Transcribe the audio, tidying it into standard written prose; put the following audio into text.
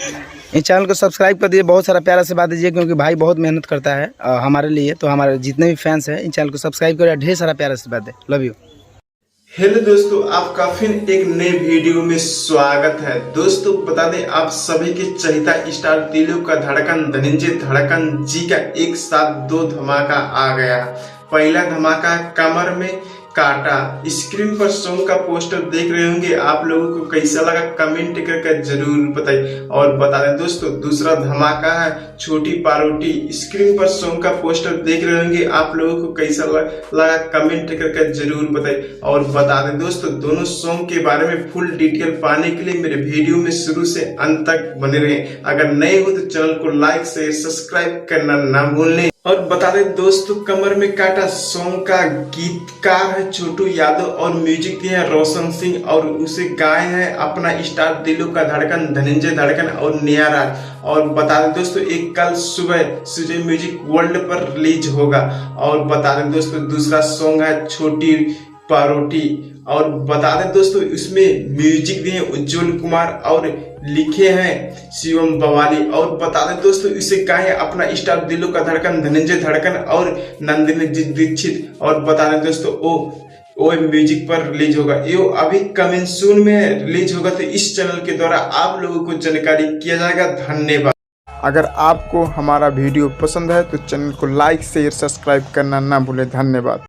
इस चैनल को सब्सक्राइब कर दीजिए, बहुत सारा प्यारा से बात दीजिए, क्योंकि भाई बहुत मेहनत करता है हमारे लिए। तो हमारे जितने भी फैंस हैं इन चैनल को सब्सक्राइब करिए, ढेर सारा प्यारा से बात दे। Love you. हेलो दोस्तों, आपका फिर एक नए वीडियो में स्वागत है। दोस्तों बता दें आप सभी के चहेता स्टार दिलों का धड़कन धनंजय धड़कन जी का एक साथ दो धमाका आ गया। पहला धमाका कमर में काटा। स्क्रीन पर सॉन्ग का पोस्टर देख रहे होंगे, आप लोगों को कैसा लगा कमेंट करके जरूर बताइए। और बता दें दोस्तों दूसरा धमाका है छोटी पारोटी। स्क्रीन पर सॉन्ग का पोस्टर देख रहे होंगे, आप लोगों को कैसा लगा कमेंट करके जरूर बताइए। और बता दें दोस्तों दोनों सॉन्ग के बारे में फुल डिटेल पाने के लिए मेरे वीडियो में शुरू से अंत तक बने रहें। अगर नए हो तो चैनल को लाइक शेयर सब्सक्राइब करना ना भूलें। और बता दें दोस्तों कमर में काटा सॉन्ग का गीतकार है छोटू यादव और म्यूजिक दिए हैं रोशन सिंह, और उसे गाए हैं अपना स्टार दिलों का धड़कन धनंजय धड़कन और नेहा राज। और बता दें दोस्तों एक कल सुबह सुजय म्यूजिक वर्ल्ड पर रिलीज होगा। और बता दें दोस्तों दूसरा सॉन्ग है छोटी पारोटी। और बता दें दोस्तों इसमें म्यूजिक दिए उज्जवल कुमार और लिखे हैं शिवम बवाली। और बता दें दोस्तों इसे गाए अपना स्टार दिलों का धड़कन धनंजय धड़कन और नंदिनी दीक्षित। और बता दें दोस्तों ओ म्यूजिक पर रिलीज होगा। ये अभी कमिंग सून में रिलीज होगा, तो इस चैनल के द्वारा आप लोगों को जानकारी किया जाएगा। धन्यवाद। अगर आपको हमारा वीडियो पसंद है तो चैनल को लाइक शेयर सब्सक्राइब करना ना भूलें। धन्यवाद।